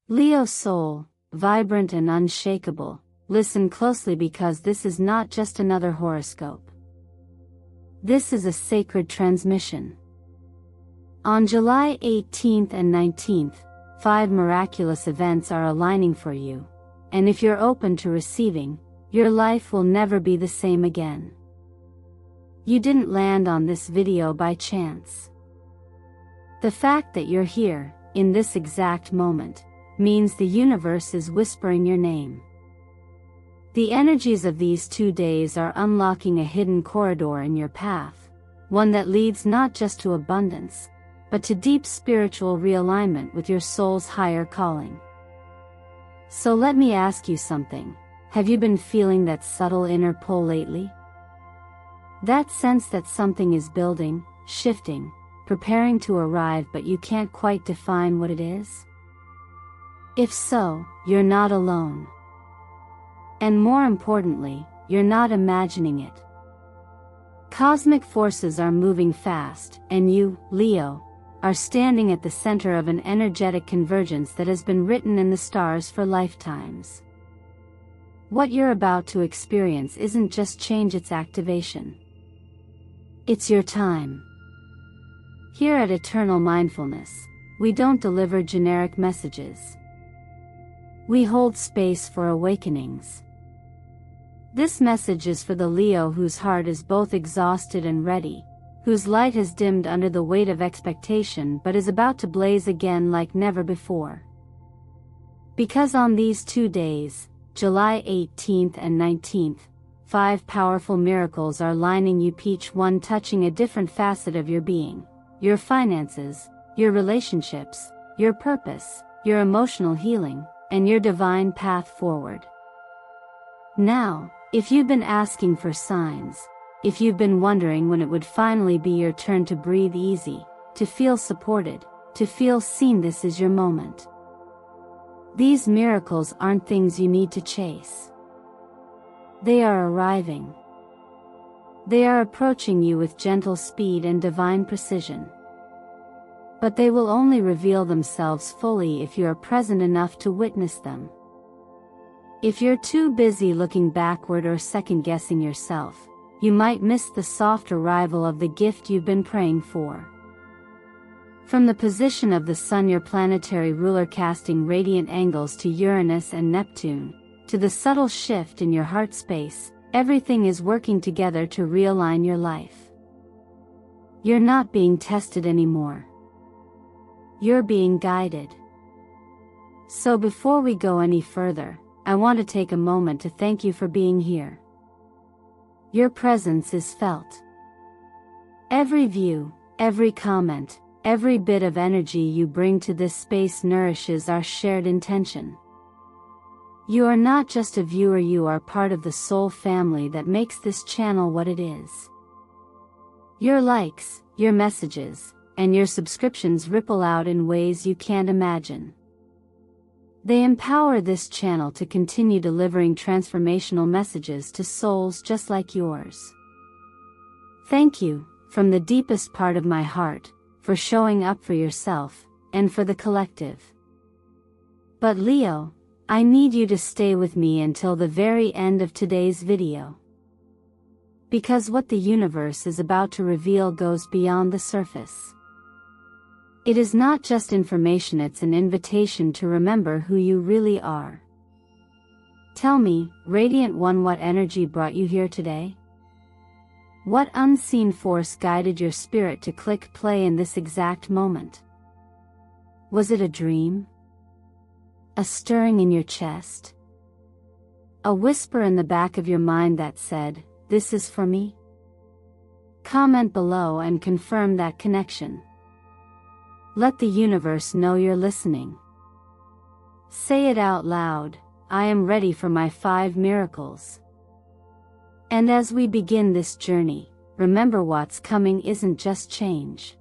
Leo soul, vibrant and unshakable, listen closely because this is not just another horoscope. This is a sacred transmission. On July 18th and 19th, 5 miraculous events are aligning for you, and if you're open to receiving, your life will never be the same again. You didn't land on this video by chance. The fact that you're here, in this exact moment, means the universe is whispering your name. The energies of these 2 days are unlocking a hidden corridor in your path, one that leads not just to abundance, but to deep spiritual realignment with your soul's higher calling. So let me ask you something. Have you been feeling that subtle inner pull lately? That sense that something is building, shifting, preparing to arrive but you can't quite define what it is? If so, you're not alone. And more importantly, you're not imagining it. Cosmic forces are moving fast, and you, Leo, are standing at the center of an energetic convergence that has been written in the stars for lifetimes. What you're about to experience isn't just change, it's activation. It's your time. Here at Eternal Mindfulness, we don't deliver generic messages. We hold space for awakenings. This message is for the Leo whose heart is both exhausted and ready, whose light has dimmed under the weight of expectation but is about to blaze again like never before. Because on these 2 days, July 18th and 19th, 5 powerful miracles are lining you, each one touching a different facet of your being: your finances, your relationships, your purpose, your emotional healing, and your divine path forward. Now, if you've been asking for signs, if you've been wondering when it would finally be your turn to breathe easy, to feel supported, to feel seen, this is your moment. These miracles aren't things you need to chase. They are arriving. They are approaching you with gentle speed and divine precision. But they will only reveal themselves fully if you are present enough to witness them. If you're too busy looking backward or second-guessing yourself, you might miss the soft arrival of the gift you've been praying for. From the position of the Sun, your planetary ruler, casting radiant angles to Uranus and Neptune, to the subtle shift in your heart space, everything is working together to realign your life. You're not being tested anymore. You're being guided. So before we go any further, I want to take a moment to thank you for being here. Your presence is felt. Every view, every comment, every bit of energy you bring to this space nourishes our shared intention. You are not just a viewer, you are part of the soul family that makes this channel what it is. Your likes, your messages, and your subscriptions ripple out in ways you can't imagine. They empower this channel to continue delivering transformational messages to souls just like yours. Thank you, from the deepest part of my heart, for showing up for yourself, and for the collective. But Leo, I need you to stay with me until the very end of today's video. Because what the universe is about to reveal goes beyond the surface. It is not just information, it's an invitation to remember who you really are. Tell me, Radiant One, what energy brought you here today? What unseen force guided your spirit to click play in this exact moment? Was it a dream? A stirring in your chest? A whisper in the back of your mind that said, "This is for me"? Comment below and confirm that connection. Let the universe know you're listening. Say it out loud, "I am ready for my 5 miracles." And as we begin this journey, remember what's coming isn't just change.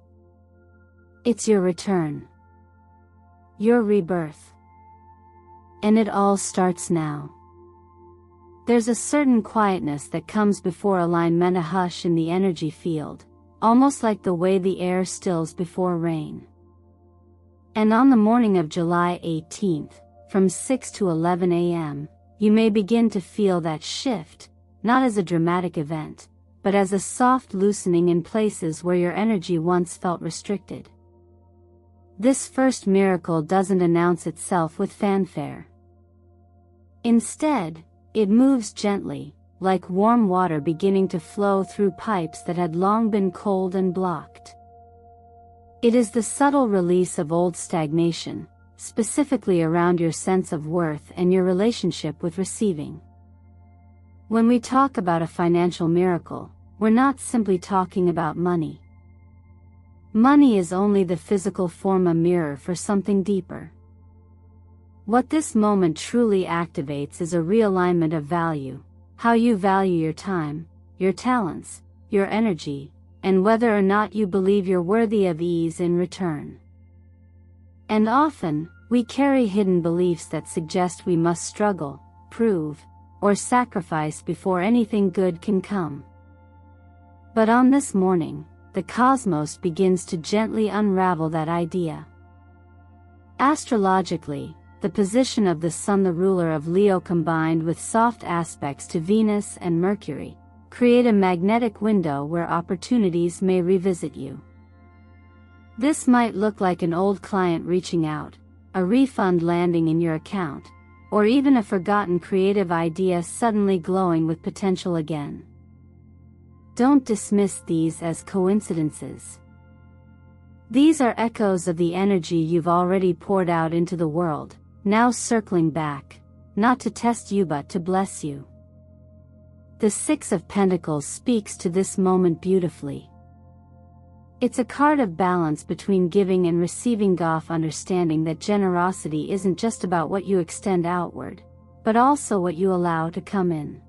It's your return. Your rebirth. And it all starts now. There's a certain quietness that comes before alignment, a hush in the energy field, almost like the way the air stills before rain. And on the morning of July 18th, from 6 to 11 a.m., you may begin to feel that shift, not as a dramatic event, but as a soft loosening in places where your energy once felt restricted. This first miracle doesn't announce itself with fanfare. Instead, it moves gently, like warm water beginning to flow through pipes that had long been cold and blocked. It is the subtle release of old stagnation, specifically around your sense of worth and your relationship with receiving. When we talk about a financial miracle, we're not simply talking about money. Money is only the physical form, a mirror for something deeper. What this moment truly activates is a realignment of value, how you value your time, your talents, your energy, and whether or not you believe you're worthy of ease in return. And often, we carry hidden beliefs that suggest we must struggle, prove, or sacrifice before anything good can come. But on this morning, the cosmos begins to gently unravel that idea. Astrologically, the position of the Sun, the ruler of Leo, combined with soft aspects to Venus and Mercury, create a magnetic window where opportunities may revisit you. This might look like an old client reaching out, a refund landing in your account, or even a forgotten creative idea suddenly glowing with potential again. Don't dismiss these as coincidences. These are echoes of the energy you've already poured out into the world, now circling back, not to test you but to bless you. The Six of Pentacles speaks to this moment beautifully. It's a card of balance between giving and receiving, understanding that generosity isn't just about what you extend outward, but also what you allow to come in.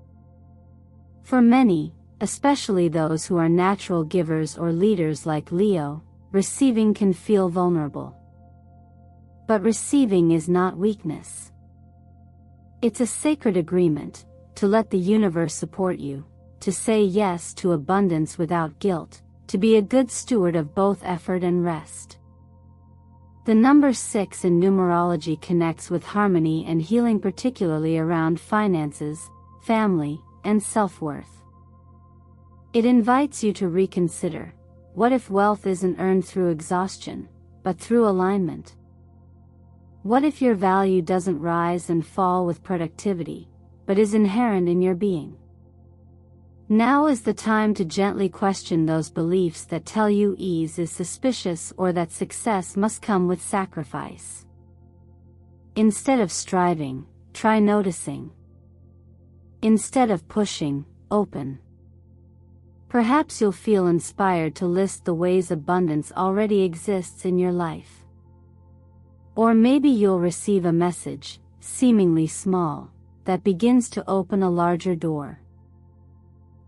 For many, especially those who are natural givers or leaders like Leo, receiving can feel vulnerable. But receiving is not weakness. It's a sacred agreement, to let the universe support you, to say yes to abundance without guilt, to be a good steward of both effort and rest. The number 6 in numerology connects with harmony and healing, particularly around finances, family, and self-worth. It invites you to reconsider, what if wealth isn't earned through exhaustion, but through alignment? What if your value doesn't rise and fall with productivity, but is inherent in your being? Now is the time to gently question those beliefs that tell you ease is suspicious or that success must come with sacrifice. Instead of striving, try noticing. Instead of pushing, open. Perhaps you'll feel inspired to list the ways abundance already exists in your life. Or maybe you'll receive a message, seemingly small, that begins to open a larger door.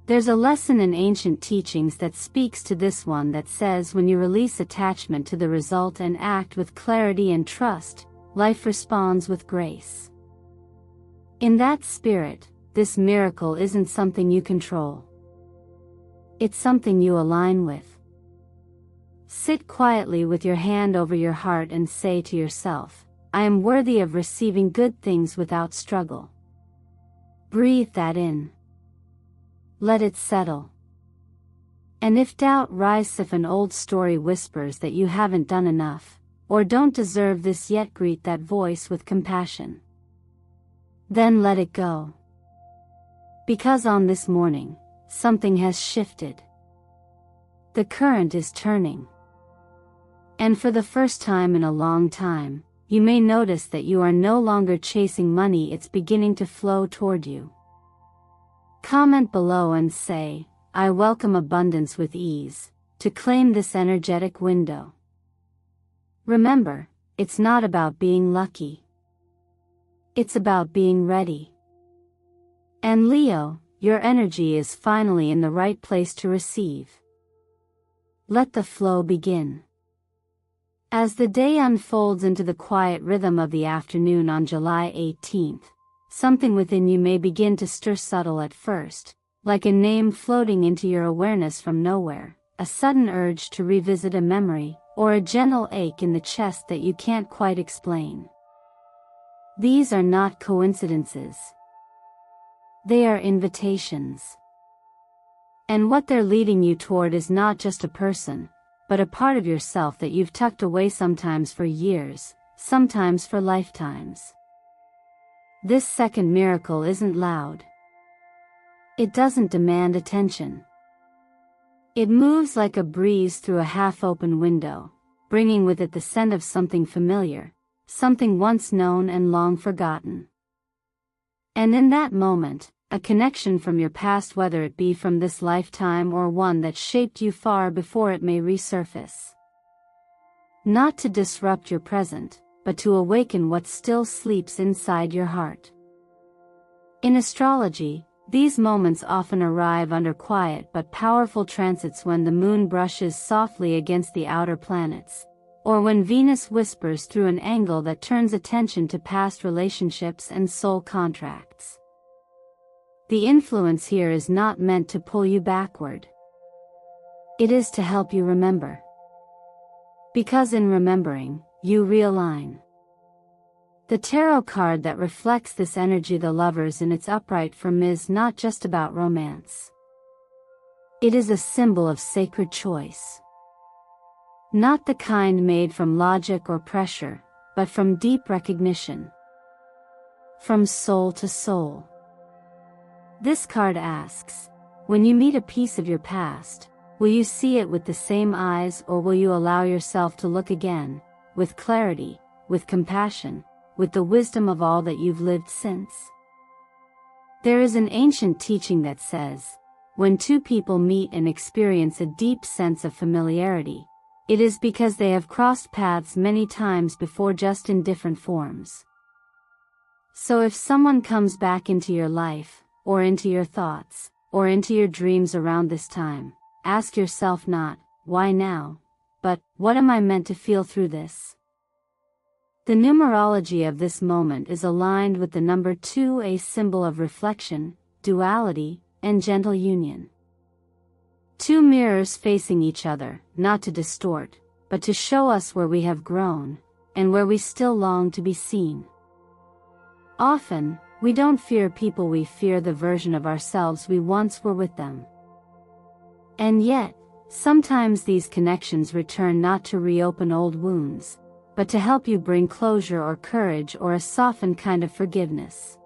There's a lesson in ancient teachings that speaks to this one that says when you release attachment to the result and act with clarity and trust, life responds with grace. In that spirit, this miracle isn't something you control. It's something you align with. Sit quietly with your hand over your heart and say to yourself, I am worthy of receiving good things without struggle. Breathe that in. Let it settle. And if doubt rises, if an old story whispers that you haven't done enough, or don't deserve this yet, greet that voice with compassion. Then let it go. Because on this morning, something has shifted. The current is turning. And for the first time in a long time, you may notice that you are no longer chasing money, it's beginning to flow toward you. Comment below and say, I welcome abundance with ease, to claim this energetic window. Remember, it's not about being lucky. It's about being ready. And Leo, your energy is finally in the right place to receive. Let the flow begin. As the day unfolds into the quiet rhythm of the afternoon on July 18th, something within you may begin to stir, subtle at first, like a name floating into your awareness from nowhere, a sudden urge to revisit a memory, or a gentle ache in the chest that you can't quite explain. These are not coincidences. They are invitations. And what they're leading you toward is not just a person, but a part of yourself that you've tucked away, sometimes for years, sometimes for lifetimes. This second miracle isn't loud. It doesn't demand attention. It moves like a breeze through a half-open window, bringing with it the scent of something familiar, something once known and long forgotten. And in that moment, a connection from your past, whether it be from this lifetime or one that shaped you far before it may resurface. Not to disrupt your present, but to awaken what still sleeps inside your heart. In astrology, these moments often arrive under quiet but powerful transits, when the moon brushes softly against the outer planets, or when Venus whispers through an angle that turns attention to past relationships and soul contracts. The influence here is not meant to pull you backward. It is to help you remember. Because in remembering, you realign. The tarot card that reflects this energy, the Lovers in its upright form, is not just about romance. It is a symbol of sacred choice. Not the kind made from logic or pressure, but from deep recognition. From soul to soul. This card asks, when you meet a piece of your past, will you see it with the same eyes, or will you allow yourself to look again, with clarity, with compassion, with the wisdom of all that you've lived since? There is an ancient teaching that says, when two people meet and experience a deep sense of familiarity, it is because they have crossed paths many times before, just in different forms. So if someone comes back into your life, or into your thoughts, or into your dreams around this time, ask yourself not, why now, but, what am I meant to feel through this? The numerology of this moment is aligned with the number 2, a symbol of reflection, duality, and gentle union. Two mirrors facing each other, not to distort, but to show us where we have grown, and where we still long to be seen. Often, we don't fear people, we fear the version of ourselves we once were with them. And yet, sometimes these connections return not to reopen old wounds, but to help you bring closure or courage or a softened kind of forgiveness.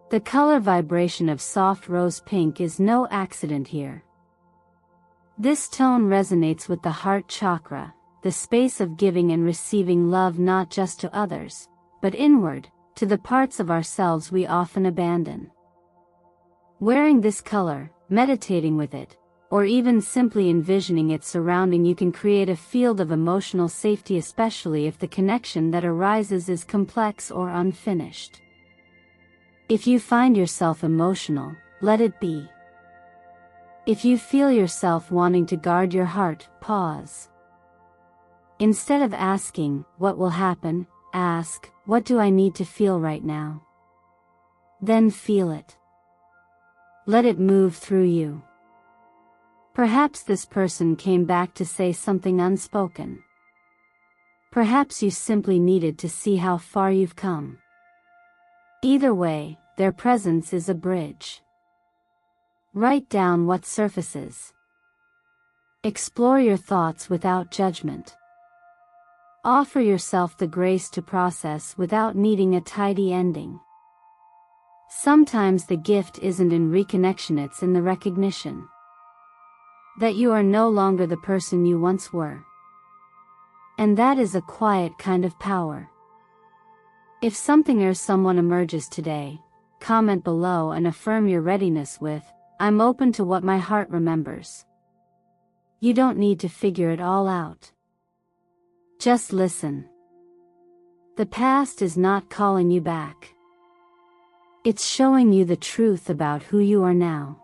The color vibration of soft rose pink is no accident here. This tone resonates with the heart chakra, the space of giving and receiving love, not just to others, but inward, to the parts of ourselves we often abandon. Wearing this color, meditating with it, or even simply envisioning it surrounding you can create a field of emotional safety, especially if the connection that arises is complex or unfinished. If you find yourself emotional, let it be. If you feel yourself wanting to guard your heart, pause. Instead of asking, what will happen, ask, what do I need to feel right now? Then feel it. Let it move through you. Perhaps this person came back to say something unspoken. Perhaps you simply needed to see how far you've come. Either way, their presence is a bridge. Write down what surfaces. Explore your thoughts without judgment. Offer yourself the grace to process without needing a tidy ending. Sometimes the gift isn't in reconnection, it's in the recognition that you are no longer the person you once were. And that is a quiet kind of power. If something or someone emerges today, comment below and affirm your readiness with, I'm open to what my heart remembers. You don't need to figure it all out. Just listen. The past is not calling you back. It's showing you the truth about who you are now.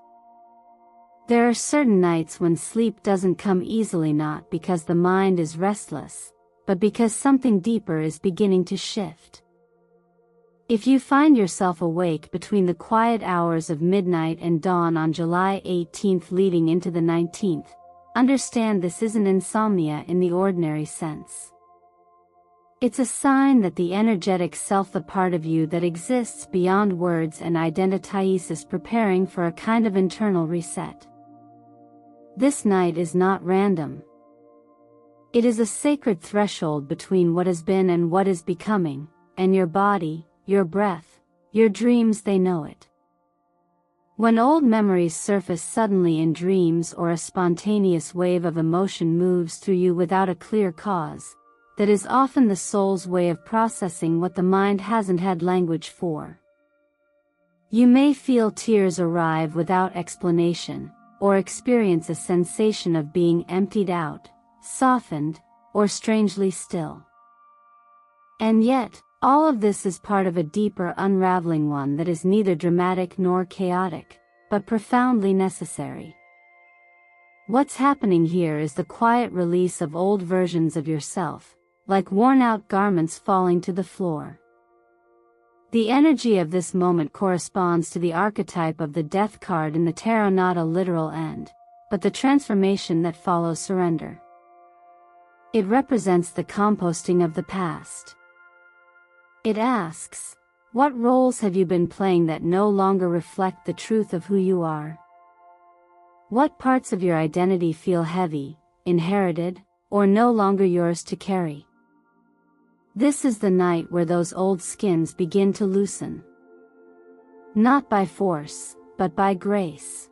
There are certain nights when sleep doesn't come easily, not because the mind is restless, but because something deeper is beginning to shift. If you find yourself awake between the quiet hours of midnight and dawn on July 18th leading into the 19th, understand this isn't insomnia in the ordinary sense. It's a sign that the energetic self, the part of you that exists beyond words and identities, is preparing for a kind of internal reset. This night is not random. It is a sacred threshold between what has been and what is becoming, and your body, your breath, your dreams, they know it. When old memories surface suddenly in dreams, or a spontaneous wave of emotion moves through you without a clear cause, that is often the soul's way of processing what the mind hasn't had language for. You may feel tears arrive without explanation, or experience a sensation of being emptied out, softened, or strangely still. And yet, all of this is part of a deeper unraveling, one that is neither dramatic nor chaotic, but profoundly necessary. What's happening here is the quiet release of old versions of yourself, like worn-out garments falling to the floor. The energy of this moment corresponds to the archetype of the death card in the tarot, not a literal end, but the transformation that follows surrender. It represents the composting of the past. It asks, what roles have you been playing that no longer reflect the truth of who you are? What parts of your identity feel heavy, inherited, or no longer yours to carry? This is the night where those old skins begin to loosen. Not by force, but by grace.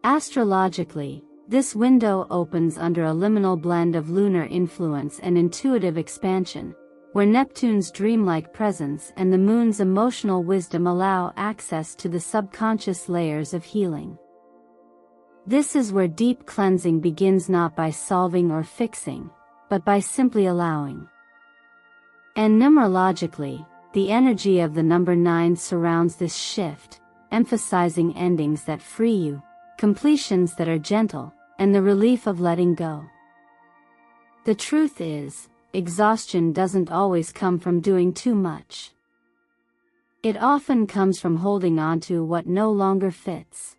Astrologically, this window opens under a liminal blend of lunar influence and intuitive expansion, where Neptune's dreamlike presence and the moon's emotional wisdom allow access to the subconscious layers of healing. This is where deep cleansing begins, not by solving or fixing, but by simply allowing. And numerologically, the energy of the number 9 surrounds this shift, emphasizing endings that free you, completions that are gentle, and the relief of letting go. The truth is, exhaustion doesn't always come from doing too much. It often comes from holding on to what no longer fits.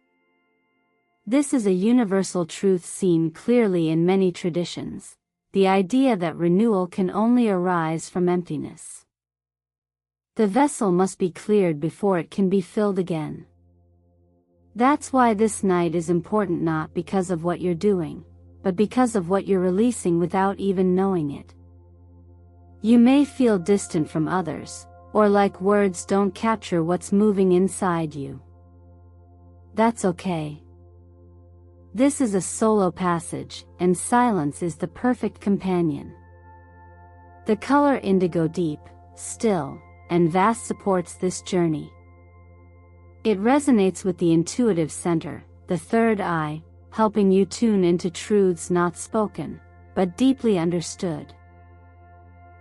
This is a universal truth seen clearly in many traditions, the idea that renewal can only arise from emptiness. The vessel must be cleared before it can be filled again. That's why this night is important, not because of what you're doing, but because of what you're releasing without even knowing it. You may feel distant from others, or like words don't capture what's moving inside you. That's okay. This is a solo passage, and silence is the perfect companion. The color indigo, deep, still, and vast, supports this journey. It resonates with the intuitive center, the third eye, helping you tune into truths not spoken, but deeply understood.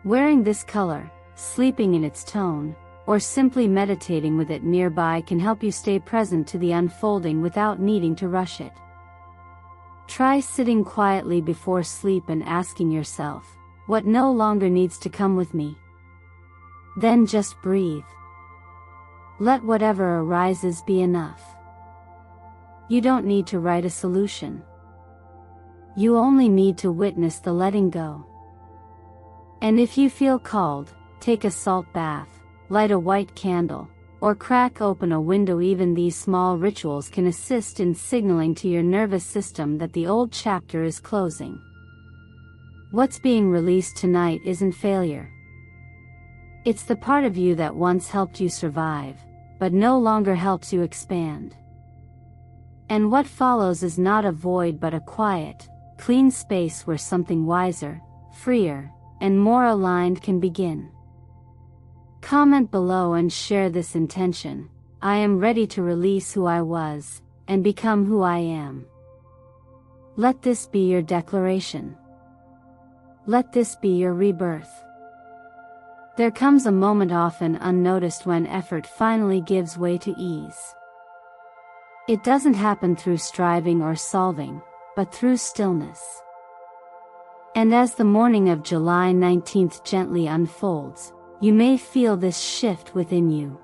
Wearing this color, sleeping in its tone, or simply meditating with it nearby can help you stay present to the unfolding without needing to rush it. Try sitting quietly before sleep and asking yourself, what no longer needs to come with me? Then just breathe. Let whatever arises be enough. You don't need to write a solution. You only need to witness the letting go. And if you feel called, take a salt bath, light a white candle, or crack open a window. Even these small rituals can assist in signaling to your nervous system that the old chapter is closing. What's being released tonight isn't failure. It's the part of you that once helped you survive, but no longer helps you expand. And what follows is not a void but a quiet, clean space where something wiser, freer, and more aligned can begin. Comment below and share this intention. I am ready to release who I was, and become who I am. Let this be your declaration. Let this be your rebirth. There comes a moment often unnoticed when effort finally gives way to ease. It doesn't happen through striving or solving, but through stillness. And as the morning of July 19th gently unfolds, you may feel this shift within you.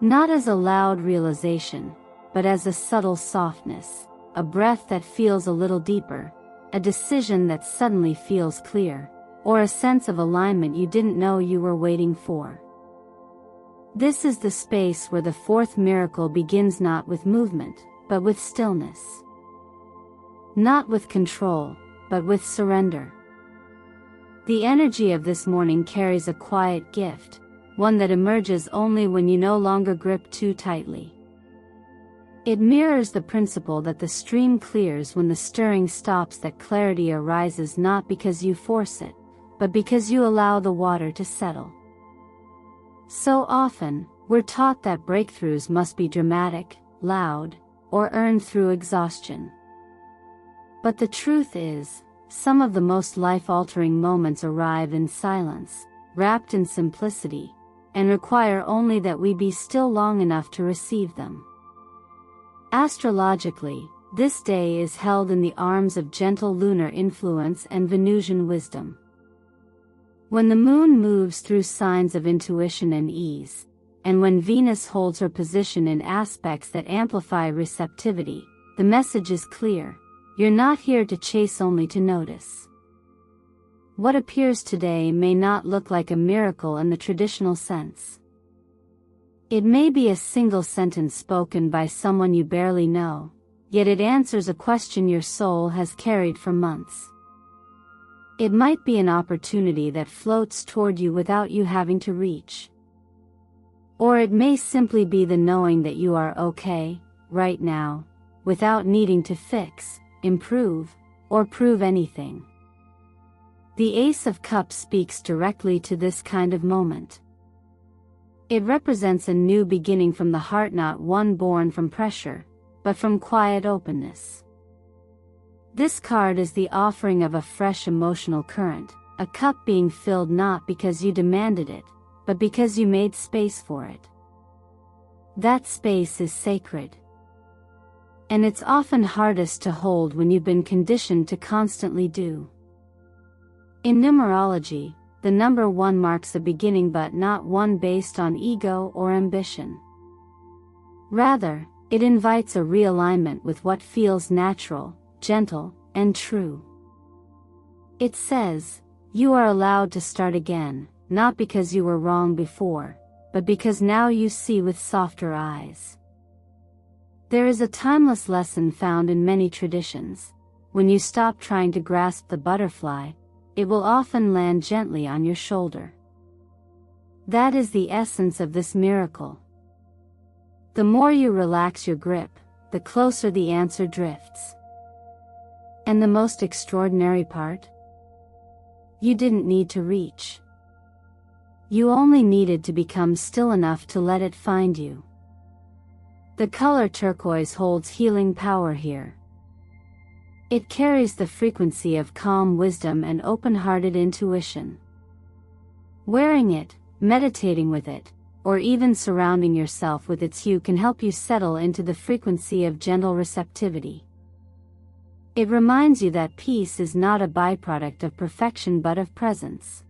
Not as a loud realization, but as a subtle softness, a breath that feels a little deeper, a decision that suddenly feels clear, or a sense of alignment you didn't know you were waiting for. This is the space where the fourth miracle begins, not with movement, but with stillness. Not with control, but with surrender. The energy of this morning carries a quiet gift, one that emerges only when you no longer grip too tightly. It mirrors the principle that the stream clears when the stirring stops, that clarity arises not because you force it, but because you allow the water to settle. So often, we're taught that breakthroughs must be dramatic, loud, or earned through exhaustion. But the truth is, some of the most life-altering moments arrive in silence, wrapped in simplicity, and require only that we be still long enough to receive them. Astrologically, this day is held in the arms of gentle lunar influence and Venusian wisdom. When the moon moves through signs of intuition and ease, and when Venus holds her position in aspects that amplify receptivity, the message is clear: you're not here to chase, only to notice. What appears today may not look like a miracle in the traditional sense. It may be a single sentence spoken by someone you barely know, yet it answers a question your soul has carried for months. It might be an opportunity that floats toward you without you having to reach. Or it may simply be the knowing that you are okay, right now, without needing to fix, improve, or prove anything. The Ace of Cups speaks directly to this kind of moment. It represents a new beginning from the heart, not one born from pressure, but from quiet openness. This card is the offering of a fresh emotional current, a cup being filled not because you demanded it, but because you made space for it. That space is sacred. And it's often hardest to hold when you've been conditioned to constantly do. In numerology, the number 1 marks a beginning, but not one based on ego or ambition. Rather, it invites a realignment with what feels natural, gentle, and true. It says, you are allowed to start again, not because you were wrong before, but because now you see with softer eyes. There is a timeless lesson found in many traditions. When you stop trying to grasp the butterfly, it will often land gently on your shoulder. That is the essence of this miracle. The more you relax your grip, the closer the answer drifts. And the most extraordinary part? You didn't need to reach. You only needed to become still enough to let it find you. The color turquoise holds healing power here. It carries the frequency of calm wisdom and open-hearted intuition. Wearing it, meditating with it, or even surrounding yourself with its hue can help you settle into the frequency of gentle receptivity. It reminds you that peace is not a byproduct of perfection but of presence.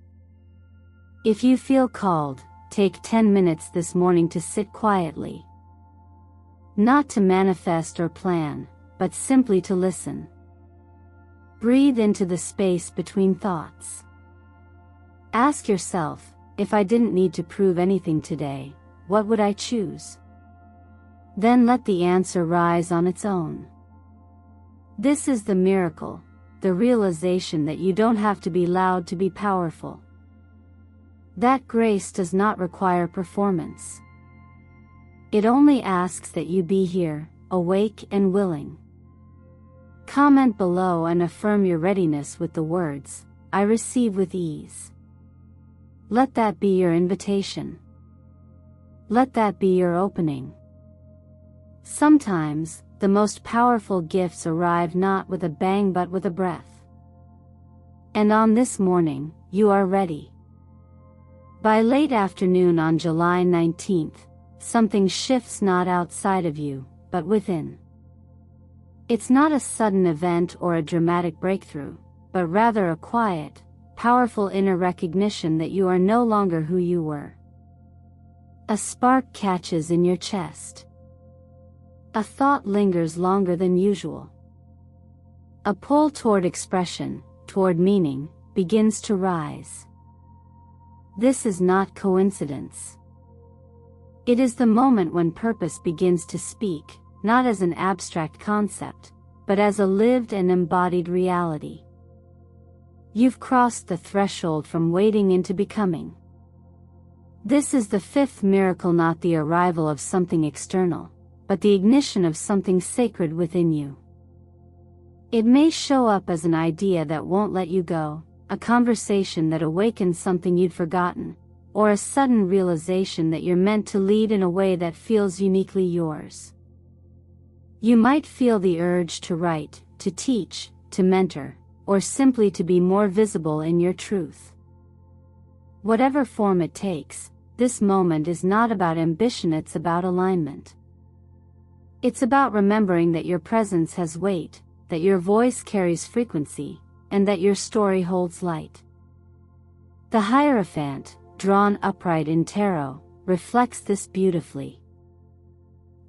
If you feel called, take 10 minutes this morning to sit quietly. Not to manifest or plan, but simply to listen. Breathe into the space between thoughts. Ask yourself, if I didn't need to prove anything today, what would I choose? Then let the answer rise on its own. This is the miracle, the realization that you don't have to be loud to be powerful. That grace does not require performance. It only asks that you be here, awake and willing. Comment below and affirm your readiness with the words, I receive with ease. Let that be your invitation. Let that be your opening. Sometimes, the most powerful gifts arrive not with a bang but with a breath. And on this morning, you are ready. By late afternoon on July 19th, something shifts not outside of you, but within. It's not a sudden event or a dramatic breakthrough, but rather a quiet, powerful inner recognition that you are no longer who you were. A spark catches in your chest. A thought lingers longer than usual. A pull toward expression, toward meaning, begins to rise. This is not coincidence. It is the moment when purpose begins to speak, not as an abstract concept, but as a lived and embodied reality. You've crossed the threshold from waiting into becoming. This is the fifth miracle, not the arrival of something external, but the ignition of something sacred within you. It may show up as an idea that won't let you go, a conversation that awakens something you'd forgotten, or a sudden realization that you're meant to lead in a way that feels uniquely yours. You might feel the urge to write, to teach, to mentor, or simply to be more visible in your truth. Whatever form it takes, this moment is not about ambition, it's about alignment. It's about remembering that your presence has weight, that your voice carries frequency, and that your story holds light. The Hierophant, drawn upright in tarot, reflects this beautifully.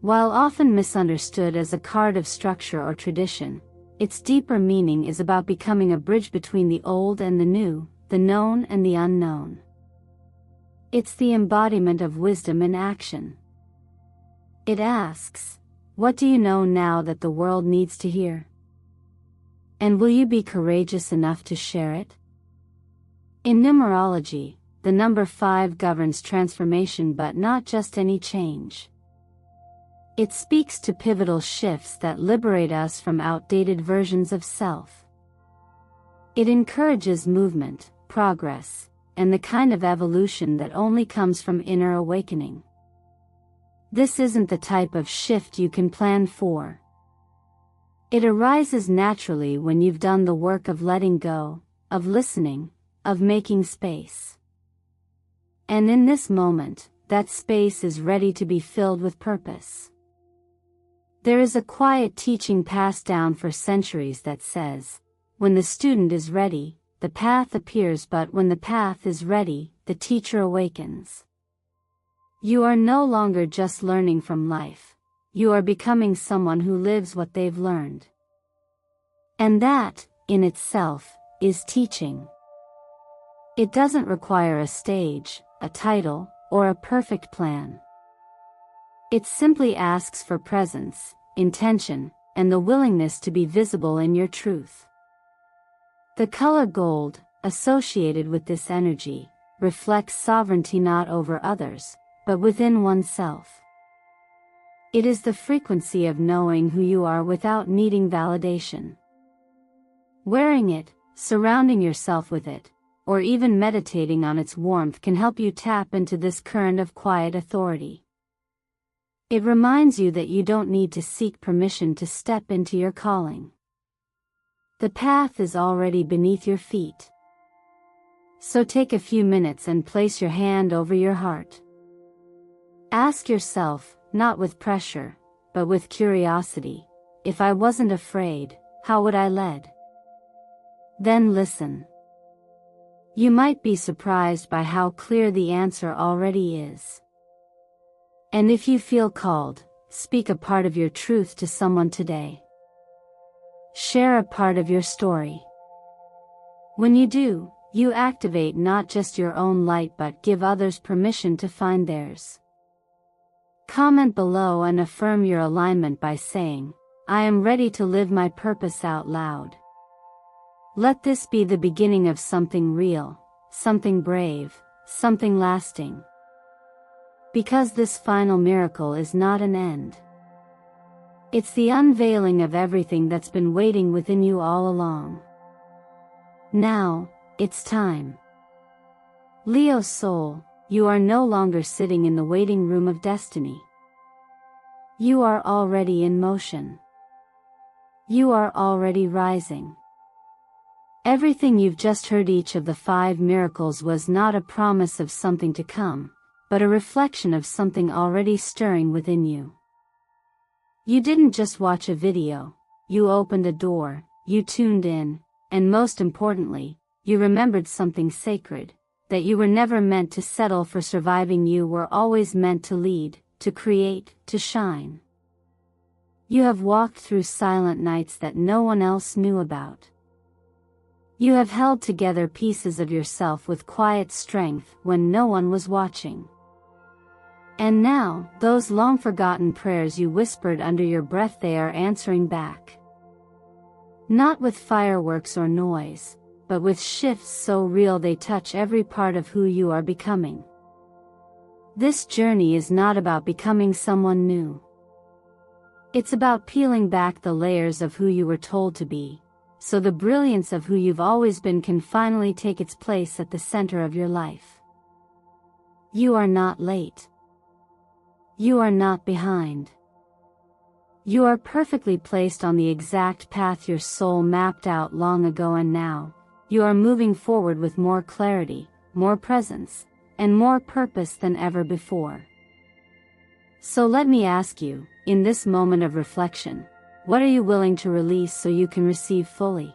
While often misunderstood as a card of structure or tradition, its deeper meaning is about becoming a bridge between the old and the new, the known and the unknown. It's the embodiment of wisdom in action. It asks, what do you know now that the world needs to hear? And will you be courageous enough to share it? In numerology, the number 5 governs transformation, but not just any change. It speaks to pivotal shifts that liberate us from outdated versions of self. It encourages movement, progress, and the kind of evolution that only comes from inner awakening. This isn't the type of shift you can plan for. It arises naturally when you've done the work of letting go, of listening, of making space. And in this moment, that space is ready to be filled with purpose. There is a quiet teaching passed down for centuries that says, when the student is ready, the path appears, but when the path is ready, the teacher awakens. You are no longer just learning from life. You are becoming someone who lives what they've learned. And that, in itself, is teaching. It doesn't require a stage, a title, or a perfect plan. It simply asks for presence, intention, and the willingness to be visible in your truth. The color gold, associated with this energy, reflects sovereignty not over others, but within oneself. It is the frequency of knowing who you are without needing validation. Wearing it, surrounding yourself with it, or even meditating on its warmth can help you tap into this current of quiet authority. It reminds you that you don't need to seek permission to step into your calling. The path is already beneath your feet. So take a few minutes and place your hand over your heart. Ask yourself, not with pressure, but with curiosity, if I wasn't afraid, how would I lead? Then listen. You might be surprised by how clear the answer already is. And if you feel called, speak a part of your truth to someone today. Share a part of your story. When you do, you activate not just your own light but give others permission to find theirs. Comment below and affirm your alignment by saying, I am ready to live my purpose out loud. Let this be the beginning of something real, something brave, something lasting. Because this final miracle is not an end. It's the unveiling of everything that's been waiting within you all along. Now, it's time. Leo soul, you are no longer sitting in the waiting room of destiny. You are already in motion. You are already rising. Everything you've just heard, each of the 5 miracles, was not a promise of something to come, but a reflection of something already stirring within you. You didn't just watch a video, you opened a door, you tuned in, and most importantly, you remembered something sacred, that you were never meant to settle for surviving. You were always meant to lead, to create, to shine. You have walked through silent nights that no one else knew about. You have held together pieces of yourself with quiet strength when no one was watching. And now, those long-forgotten prayers you whispered under your breath, they are answering back. Not with fireworks or noise, but with shifts so real they touch every part of who you are becoming. This journey is not about becoming someone new. It's about peeling back the layers of who you were told to be, so the brilliance of who you've always been can finally take its place at the center of your life. You are not late. You are not behind. You are perfectly placed on the exact path your soul mapped out long ago, and now, you are moving forward with more clarity, more presence, and more purpose than ever before. So let me ask you, in this moment of reflection, what are you willing to release so you can receive fully?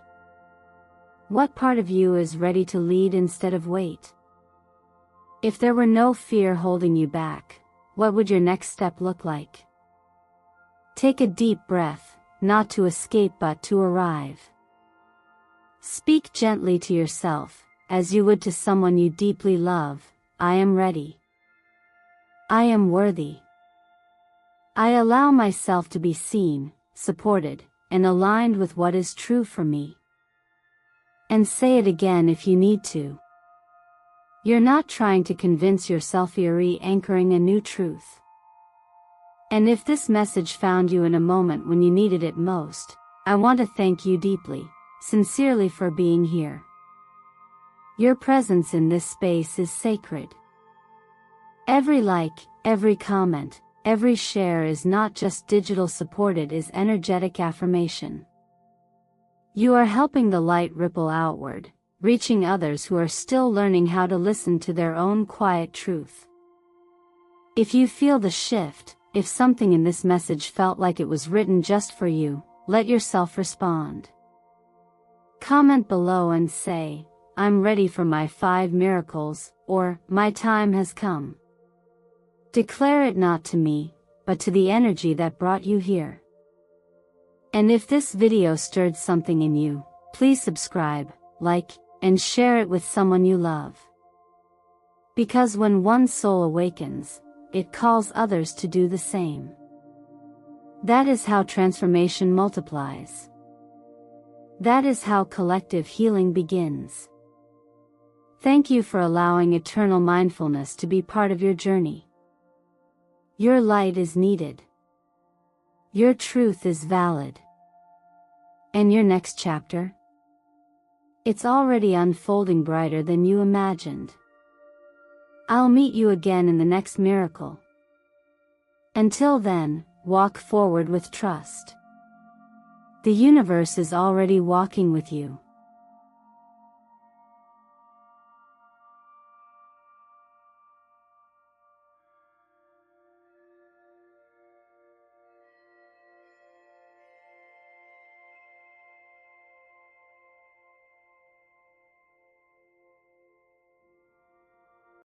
What part of you is ready to lead instead of wait? If there were no fear holding you back, what would your next step look like? Take a deep breath, not to escape but to arrive. Speak gently to yourself, as you would to someone you deeply love, I am ready. I am worthy. I allow myself to be seen, supported, and aligned with what is true for me. And say it again if you need to. You're not trying to convince yourself, you're re-anchoring a new truth. And if this message found you in a moment when you needed it most, I want to thank you deeply, sincerely for being here. Your presence in this space is sacred. Every like, every comment, every share is not just digital support, it is energetic affirmation. You are helping the light ripple outward, reaching others who are still learning how to listen to their own quiet truth. If you feel the shift, if something in this message felt like it was written just for you, let yourself respond. Comment below and say, I'm ready for my 5 miracles, or, my time has come. Declare it not to me, but to the energy that brought you here. And if this video stirred something in you, please subscribe, like, and share it with someone you love. Because when one soul awakens, it calls others to do the same. That is how transformation multiplies. That is how collective healing begins. Thank you for allowing eternal mindfulness to be part of your journey. Your light is needed. Your truth is valid. And your next chapter? It's already unfolding brighter than you imagined. I'll meet you again in the next miracle. Until then, walk forward with trust. The universe is already walking with you.